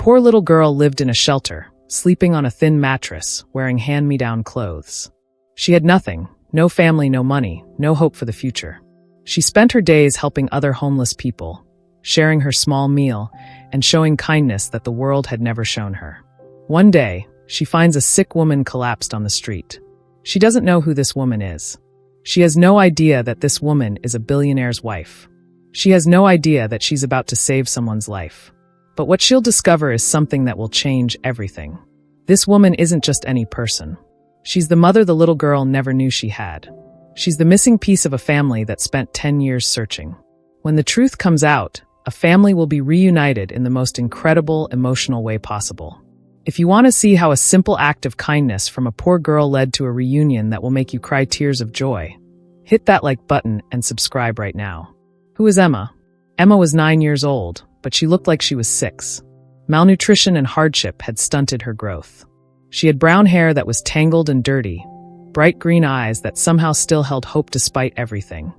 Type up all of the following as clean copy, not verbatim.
poor little girl lived in a shelter, sleeping on a thin mattress, wearing hand-me-down clothes. She had nothing, no family, no money, no hope for the future. She spent her days helping other homeless people, sharing her small meal, and showing kindness that the world had never shown her. One day, she finds a sick woman collapsed on the street. She doesn't know who this woman is. She has no idea that this woman is a billionaire's wife. She has no idea that she's about to save someone's life. But what she'll discover is something that will change everything. This woman isn't just any person. She's the mother the little girl never knew she had. She's the missing piece of a family that spent 10 years searching. When the truth comes out, a family will be reunited in the most incredible, emotional way possible. If you want to see how a simple act of kindness from a poor girl led to a reunion that will make you cry tears of joy, hit that like button and subscribe right now. Who is Emma? Emma was 9 years old, but she looked like she was 6. Malnutrition and hardship had stunted her growth. She had brown hair that was tangled and dirty, bright green eyes that somehow still held hope despite everything,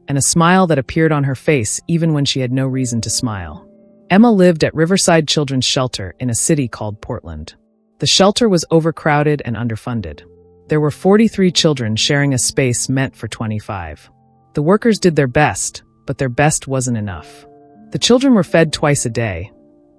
and a smile that appeared on her face even when she had no reason to smile. Emma lived at Riverside Children's Shelter in a city called Portland. The shelter was overcrowded and underfunded. There were 43 children sharing a space meant for 25. The workers did their best, but their best wasn't enough. The children were fed twice a day.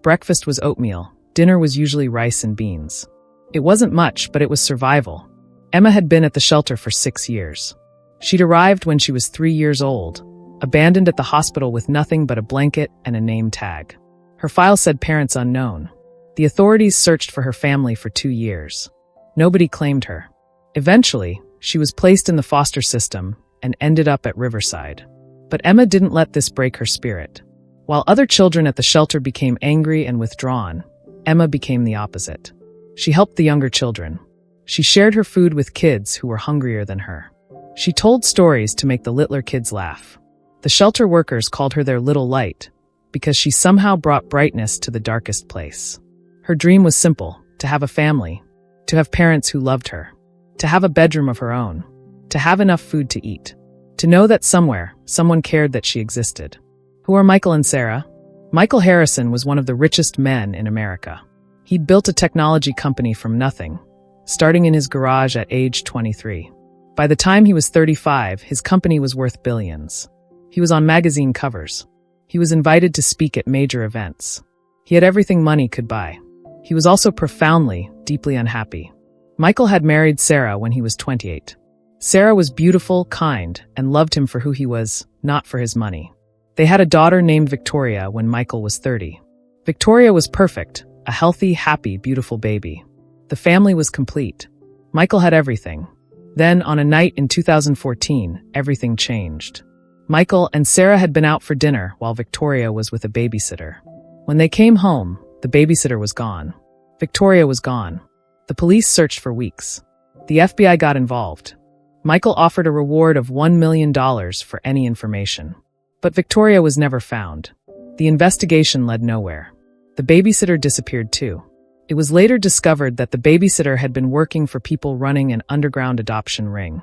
Breakfast was oatmeal, dinner was usually rice and beans. It wasn't much, but it was survival. Emma had been at the shelter for 6 years. She'd arrived when she was 3 years old, abandoned at the hospital with nothing but a blanket and a name tag. Her file said parents unknown. The authorities searched for her family for 2 years. Nobody claimed her. Eventually, she was placed in the foster system and ended up at Riverside. But Emma didn't let this break her spirit. While other children at the shelter became angry and withdrawn, Emma became the opposite. She helped the younger children. She shared her food with kids who were hungrier than her. She told stories to make the littler kids laugh. The shelter workers called her their little light because she somehow brought brightness to the darkest place. Her dream was simple: to have a family, to have parents who loved her, to have a bedroom of her own, to have enough food to eat, to know that somewhere, someone cared that she existed. Who are Michael and Sarah? Michael Harrison was one of the richest men in America. He'd built a technology company from nothing, starting in his garage at age 23. By the time he was 35, his company was worth billions. He was on magazine covers. He was invited to speak at major events. He had everything money could buy. He was also profoundly, deeply unhappy. Michael had married Sarah when he was 28. Sarah was beautiful, kind, and loved him for who he was, not for his money. They had a daughter named Victoria when Michael was 30. Victoria was perfect, a healthy, happy, beautiful baby. The family was complete. Michael had everything. Then, on a night in 2014, everything changed. Michael and Sarah had been out for dinner while Victoria was with a babysitter. When they came home, the babysitter was gone. Victoria was gone. The police searched for weeks. The FBI got involved. Michael offered a reward of $1 million for any information. But Victoria was never found. The investigation led nowhere. The babysitter disappeared too. It was later discovered that the babysitter had been working for people running an underground adoption ring,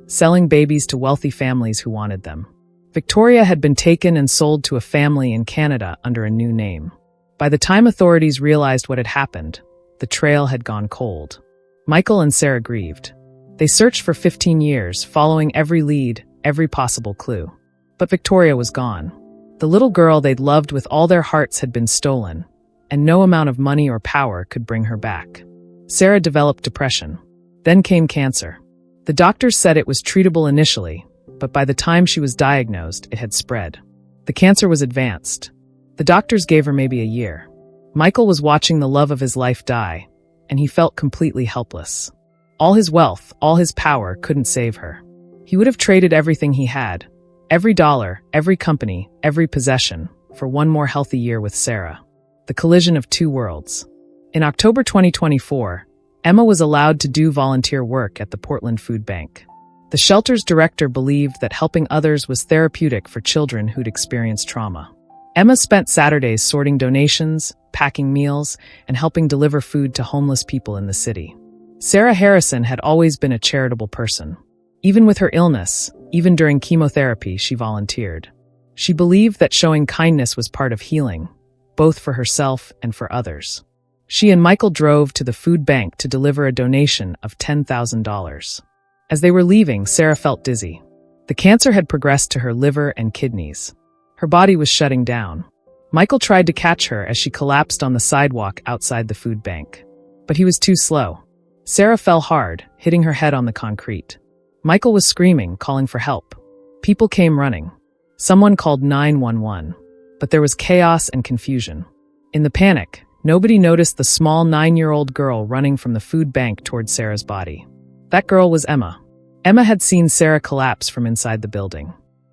selling babies to wealthy families who wanted them. Victoria had been taken and sold to a family in Canada under a new name. By the time authorities realized what had happened, the trail had gone cold. Michael and Sarah grieved. They searched for 15 years, following every lead, every possible clue. But Victoria was gone. The little girl they'd loved with all their hearts had been stolen, and no amount of money or power could bring her back. Sarah developed depression. Then came cancer. The doctors said it was treatable initially, but by the time she was diagnosed, it had spread. The cancer was advanced. The doctors gave her maybe a year. Michael was watching the love of his life die, and he felt completely helpless. All his wealth, all his power couldn't save her. He would have traded everything he had, every dollar, every company, every possession, for one more healthy year with Sarah. The collision of two worlds. In October 2024, Emma was allowed to do volunteer work at the Portland Food Bank. The shelter's director believed that helping others was therapeutic for children who'd experienced trauma. Emma spent Saturdays sorting donations, packing meals, and helping deliver food to homeless people in the city. Sarah Harrison had always been a charitable person. Even with her illness, even during chemotherapy, she volunteered. She believed that showing kindness was part of healing, both for herself and for others. She and Michael drove to the food bank to deliver a donation of $10,000. As they were leaving, Sarah felt dizzy. The cancer had progressed to her liver and kidneys. Her body was shutting down. Michael tried to catch her as she collapsed on the sidewalk outside the food bank. But he was too slow. Sarah fell hard, hitting her head on the concrete. Michael was screaming, calling for help. People came running. Someone called 911. But there was chaos and confusion. In the panic, nobody noticed the small 9-year-old girl running from the food bank toward Sarah's body. That girl was Emma. Emma had seen Sarah collapse from inside the building.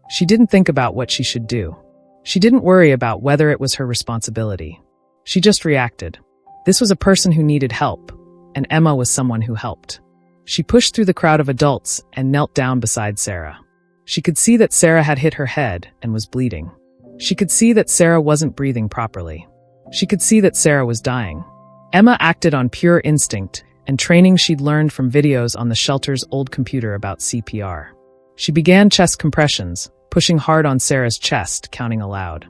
She didn't think about what she should do. She didn't worry about whether it was her responsibility. She just reacted. This was a person who needed help, and Emma was someone who helped. She pushed through the crowd of adults and knelt down beside Sarah. She could see that Sarah had hit her head and was bleeding. She could see that Sarah wasn't breathing properly. She could see that Sarah was dying. Emma acted on pure instinct and training she'd learned from videos on the shelter's old computer about CPR. She began chest compressions, pushing hard on Sarah's chest, counting aloud.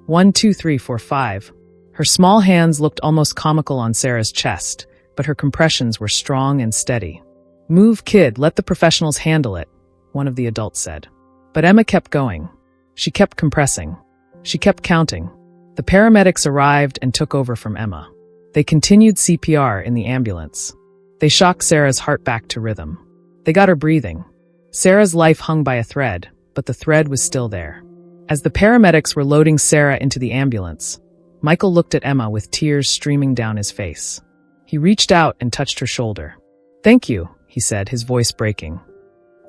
1, 2, 3, 4, 5. Her small hands looked almost comical on Sarah's chest, but her compressions were strong and steady. "Move, kid, let the professionals handle it," one of the adults said. But Emma kept going. She kept compressing. She kept counting. The paramedics arrived and took over from Emma. They continued CPR in the ambulance. They shocked Sarah's heart back to rhythm. They got her breathing. Sarah's life hung by a thread, but the thread was still there. As the paramedics were loading Sarah into the ambulance, Michael looked at Emma with tears streaming down his face. He reached out and touched her shoulder. "Thank you," he said, his voice breaking.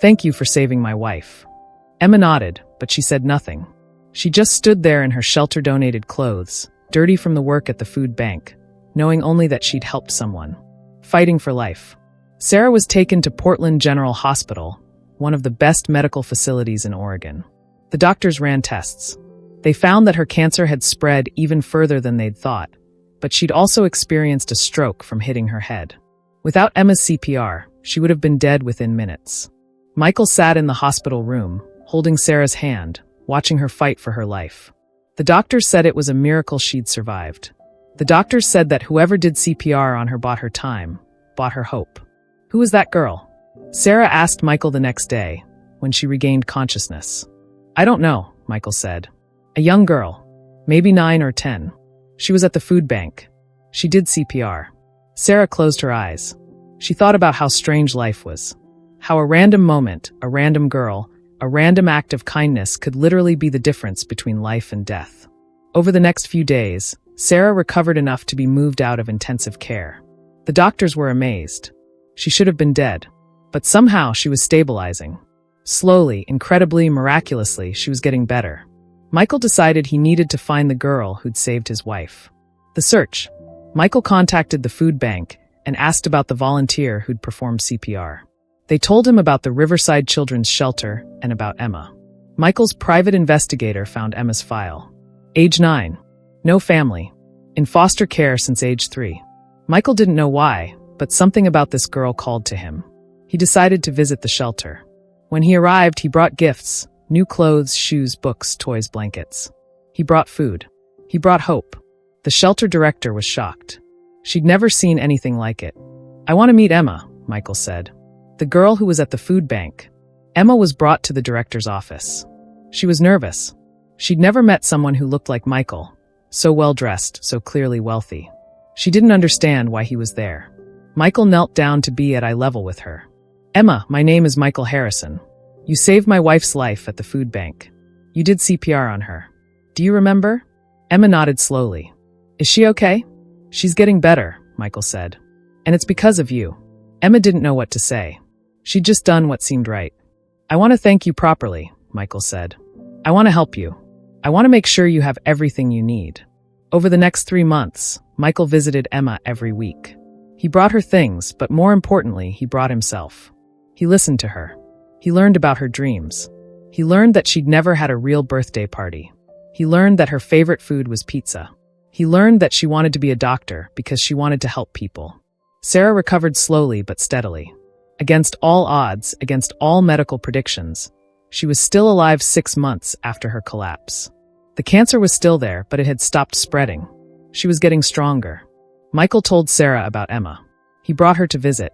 "Thank you for saving my wife." Emma nodded, but she said nothing. She just stood there in her shelter-donated clothes, dirty from the work at the food bank, knowing only that she'd helped someone. Fighting for life. Sarah was taken to Portland General Hospital, one of the best medical facilities in Oregon. The doctors ran tests. They found that her cancer had spread even further than they'd thought, but she'd also experienced a stroke from hitting her head. Without Emma's CPR, she would have been dead within minutes. Michael sat in the hospital room, holding Sarah's hand, watching her fight for her life. The doctors said it was a miracle she'd survived. The doctors said that whoever did CPR on her bought her time, bought her hope. "Who was that girl?" Sarah asked Michael the next day, when she regained consciousness. "I don't know," Michael said. "A young girl. Maybe 9 or 10. She was at the food bank. She did CPR." Sarah closed her eyes. She thought about how strange life was. How a random moment, a random girl, a random act of kindness could literally be the difference between life and death. Over the next few days, Sarah recovered enough to be moved out of intensive care. The doctors were amazed. She should have been dead. But somehow she was stabilizing. Slowly, incredibly, miraculously, she was getting better. Michael decided he needed to find the girl who'd saved his wife. The search. Michael contacted the food bank and asked about the volunteer who'd performed CPR. They told him about the Riverside Children's Shelter and about Emma. Michael's private investigator found Emma's file. Age 9. No family. In foster care since age 3. Michael didn't know why, but something about this girl called to him. He decided to visit the shelter. When he arrived, he brought gifts: new clothes, shoes, books, toys, blankets. He brought food. He brought hope. The shelter director was shocked. She'd never seen anything like it. "I want to meet Emma," Michael said. The girl who was at the food bank. Emma was brought to the director's office. She was nervous. She'd never met someone who looked like Michael. So well-dressed, so clearly wealthy. She didn't understand why he was there. Michael knelt down to be at eye level with her. "Emma, my name is Michael Harrison. You saved my wife's life at the food bank. You did CPR on her. Do you remember?" Emma nodded slowly. "Is she okay?" "She's getting better," Michael said. "And it's because of you." Emma didn't know what to say. She'd just done what seemed right. "I want to thank you properly," Michael said. "I want to help you. I want to make sure you have everything you need." Over the next 3 months, Michael visited Emma every week. He brought her things, but more importantly, he brought himself. He listened to her. He learned about her dreams. He learned that she'd never had a real birthday party. He learned that her favorite food was pizza. He learned that she wanted to be a doctor because she wanted to help people. Sarah recovered slowly but steadily. Against all odds, against all medical predictions, she was still alive 6 months after her collapse. The cancer was still there, but it had stopped spreading. She was getting stronger. Michael told Sarah about Emma. He brought her to visit.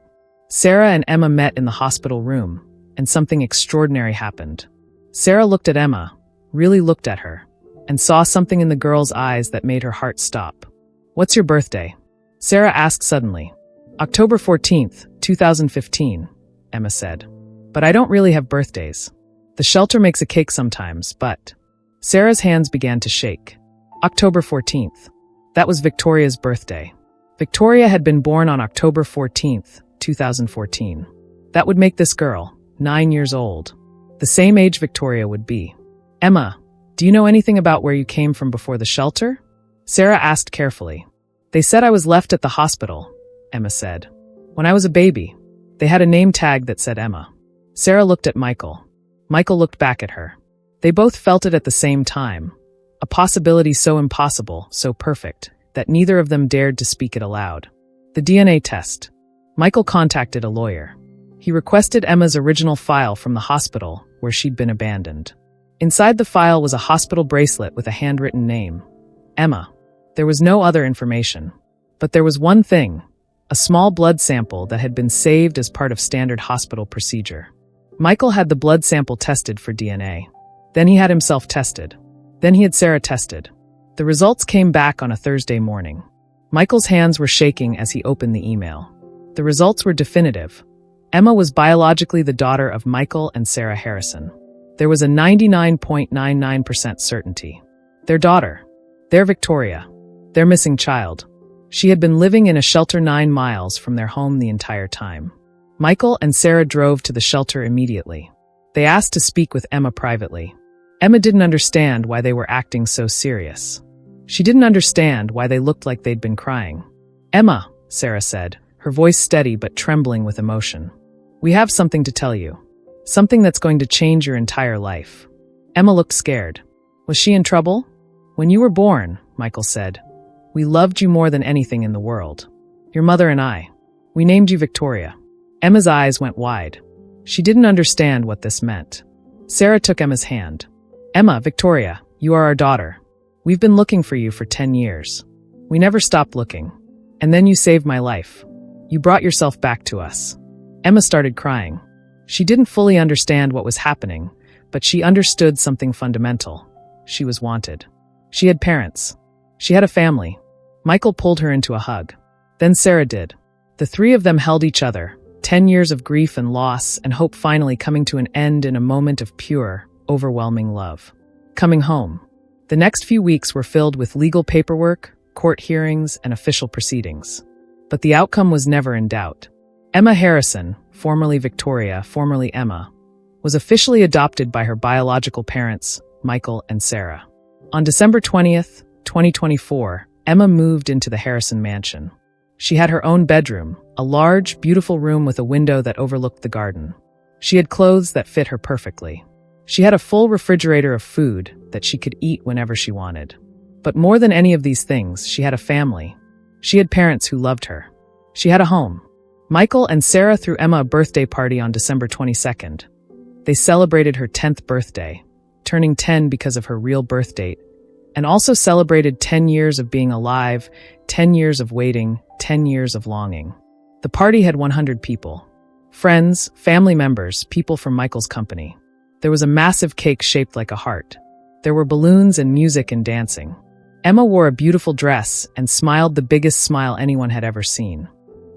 Sarah and Emma met in the hospital room, and something extraordinary happened. Sarah looked at Emma, really looked at her, and saw something in the girl's eyes that made her heart stop. "What's your birthday?" Sarah asked suddenly. "October 14th, 2015, Emma said. "But I don't really have birthdays. The shelter makes a cake sometimes, but—" Sarah's hands began to shake. October 14th. That was Victoria's birthday. Victoria had been born on October 14th, 2014. That would make this girl 9 years old. The same age Victoria would be. "Emma, do you know anything about where you came from before the shelter?" Sarah asked carefully. "They said I was left at the hospital," Emma said. "When I was a baby. They had a name tag that said Emma." Sarah looked at Michael. Michael looked back at her. They both felt it at the same time. A possibility so impossible, so perfect, that neither of them dared to speak it aloud. The DNA test. Michael contacted a lawyer. He requested Emma's original file from the hospital where she'd been abandoned. Inside the file was a hospital bracelet with a handwritten name. Emma. There was no other information. But there was one thing. A small blood sample that had been saved as part of standard hospital procedure. Michael had the blood sample tested for DNA. Then he had himself tested. Then he had Sarah tested. The results came back on a Thursday morning. Michael's hands were shaking as he opened the email. The results were definitive. Emma was biologically the daughter of Michael and Sarah Harrison. There was a 99.99% certainty. Their daughter. Their Victoria. Their missing child. She had been living in a shelter 9 miles from their home the entire time. Michael and Sarah drove to the shelter immediately. They asked to speak with Emma privately. Emma didn't understand why they were acting so serious. She didn't understand why they looked like they'd been crying. "Emma," Sarah said, her voice steady but trembling with emotion. "We have something to tell you. Something that's going to change your entire life." Emma looked scared. Was she in trouble? "When you were born," Michael said, "we loved you more than anything in the world. Your mother and I. We named you Victoria." Emma's eyes went wide. She didn't understand what this meant. Sarah took Emma's hand. "Emma, Victoria, you are our daughter. We've been looking for you for 10 years. We never stopped looking. And then you saved my life. You brought yourself back to us." Emma started crying. She didn't fully understand what was happening, but she understood something fundamental. She was wanted. She had parents. She had a family. Michael pulled her into a hug. Then Sarah did. The three of them held each other, 10 years of grief and loss and hope finally coming to an end in a moment of pure, overwhelming love. Coming home. The next few weeks were filled with legal paperwork, court hearings, and official proceedings. But the outcome was never in doubt. Emma Harrison, formerly Victoria, formerly Emma, was officially adopted by her biological parents, Michael and Sarah. On December 20th, 2024, Emma moved into the Harrison mansion. She had her own bedroom, a large, beautiful room with a window that overlooked the garden. She had clothes that fit her perfectly. She had a full refrigerator of food that she could eat whenever she wanted. But more than any of these things, she had a family. She had parents who loved her. She had a home. Michael and Sarah threw Emma a birthday party on December 22nd. They celebrated her 10th birthday, turning 10 because of her real birth date, and also celebrated 10 years of being alive, 10 years of waiting, 10 years of longing. The party had 100 people. Friends, family members, people from Michael's company. There was a massive cake shaped like a heart. There were balloons and music and dancing. Emma wore a beautiful dress and smiled the biggest smile anyone had ever seen.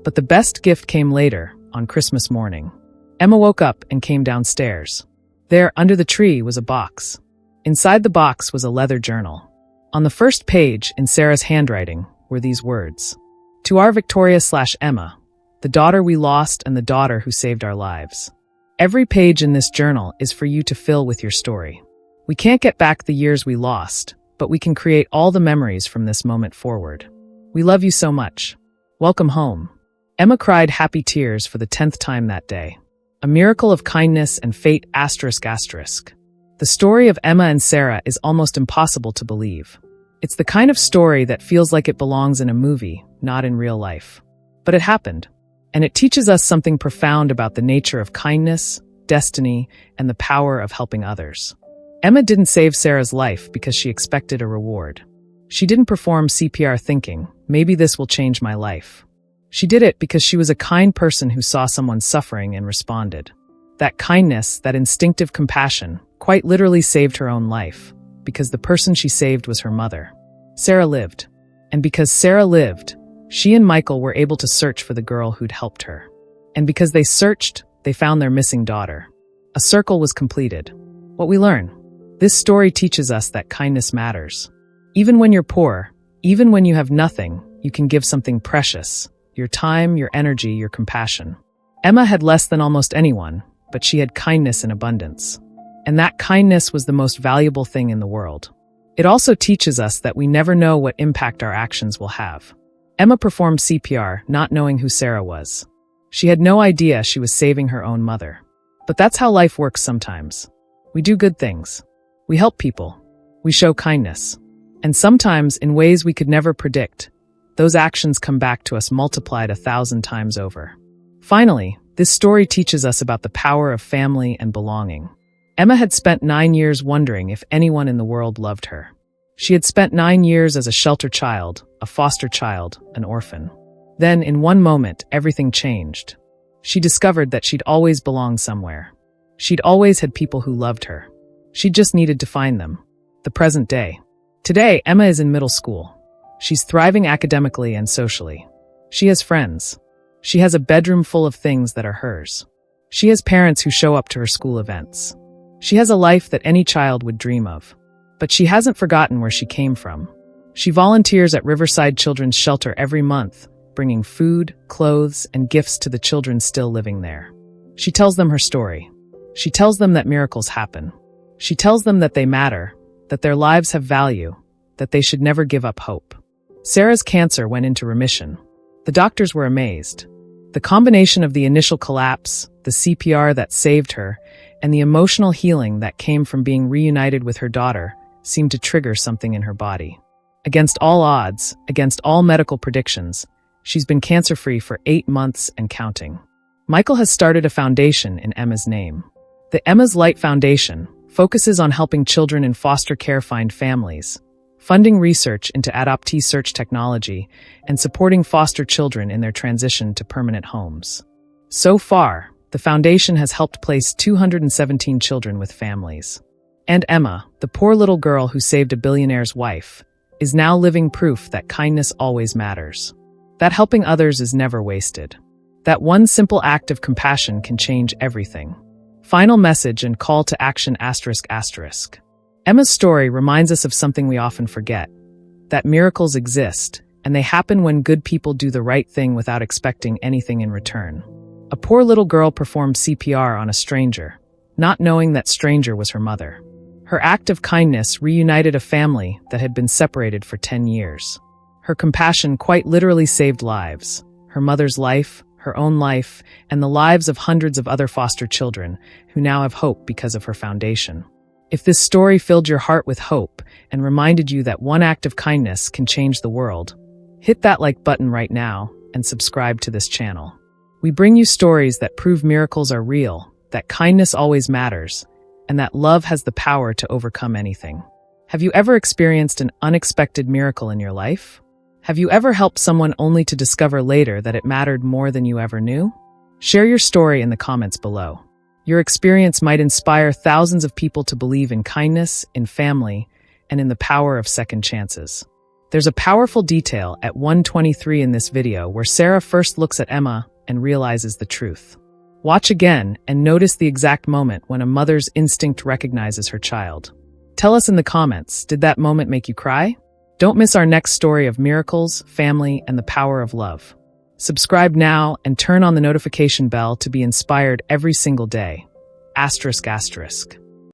But the best gift came later, on Christmas morning. Emma woke up and came downstairs. There, under the tree, was a box. Inside the box was a leather journal. On the first page, in Sarah's handwriting, were these words. "To our Victoria/Emma, the daughter we lost and the daughter who saved our lives. Every page in this journal is for you to fill with your story. We can't get back the years we lost, but we can create all the memories from this moment forward. We love you so much. Welcome home." Emma cried happy tears for the 10th time that day. A miracle of kindness and fate ****. The story of Emma and Sarah is almost impossible to believe. It's the kind of story that feels like it belongs in a movie, not in real life. But it happened. And it teaches us something profound about the nature of kindness, destiny, and the power of helping others. Emma didn't save Sarah's life because she expected a reward. She didn't perform CPR thinking, maybe this will change my life. She did it because she was a kind person who saw someone suffering and responded. That kindness, that instinctive compassion, quite literally saved her own life, because the person she saved was her mother. Sarah lived. And because Sarah lived, she and Michael were able to search for the girl who'd helped her. And because they searched, they found their missing daughter. A circle was completed. What we learn. This story teaches us that kindness matters. Even when you're poor, even when you have nothing, you can give something precious. Your time, your energy, your compassion. Emma had less than almost anyone, but she had kindness in abundance. And that kindness was the most valuable thing in the world. It also teaches us that we never know what impact our actions will have. Emma performed CPR, not knowing who Sarah was. She had no idea she was saving her own mother. But that's how life works sometimes. We do good things. We help people. We show kindness. And sometimes, in ways we could never predict, those actions come back to us multiplied 1,000 times over. Finally, this story teaches us about the power of family and belonging. Emma had spent 9 years wondering if anyone in the world loved her. She had spent 9 years as a shelter child, a foster child, an orphan. Then, in one moment, everything changed. She discovered that she'd always belonged somewhere. She'd always had people who loved her. She just needed to find them. The present day. Today, Emma is in middle school. She's thriving academically and socially. She has friends. She has a bedroom full of things that are hers. She has parents who show up to her school events. She has a life that any child would dream of. But she hasn't forgotten where she came from. She volunteers at Riverside Children's Shelter every month, bringing food, clothes, and gifts to the children still living there. She tells them her story. She tells them that miracles happen. She tells them that they matter, that their lives have value, that they should never give up hope. Sarah's cancer went into remission. The doctors were amazed. The combination of the initial collapse, the CPR that saved her, and the emotional healing that came from being reunited with her daughter seemed to trigger something in her body. Against all odds, against all medical predictions, she's been cancer-free for 8 months and counting. Michael has started a foundation in Emma's name. The Emma's Light Foundation focuses on helping children in foster care find families, funding research into adoptee search technology, and supporting foster children in their transition to permanent homes. So far, the foundation has helped place 217 children with families. And Emma, the poor little girl who saved a billionaire's wife, is now living proof that kindness always matters. That helping others is never wasted. That one simple act of compassion can change everything. Final message and call to action ***. Emma's story reminds us of something we often forget. That miracles exist, and they happen when good people do the right thing without expecting anything in return. A poor little girl performed CPR on a stranger, not knowing that stranger was her mother. Her act of kindness reunited a family that had been separated for 10 years. Her compassion quite literally saved lives, her mother's life, her own life, and the lives of hundreds of other foster children who now have hope because of her foundation. If this story filled your heart with hope and reminded you that one act of kindness can change the world, hit that like button right now and subscribe to this channel. We bring you stories that prove miracles are real, that kindness always matters, and that love has the power to overcome anything. Have you ever experienced an unexpected miracle in your life? Have you ever helped someone only to discover later that it mattered more than you ever knew? Share your story in the comments below. Your experience might inspire thousands of people to believe in kindness, in family, and in the power of second chances. There's a powerful detail at 1:23 in this video where Sarah first looks at Emma and realizes the truth. Watch again and notice the exact moment when a mother's instinct recognizes her child. Tell us in the comments, did that moment make you cry? Don't miss our next story of miracles, family, and the power of love. Subscribe now and turn on the notification bell to be inspired every single day. ***.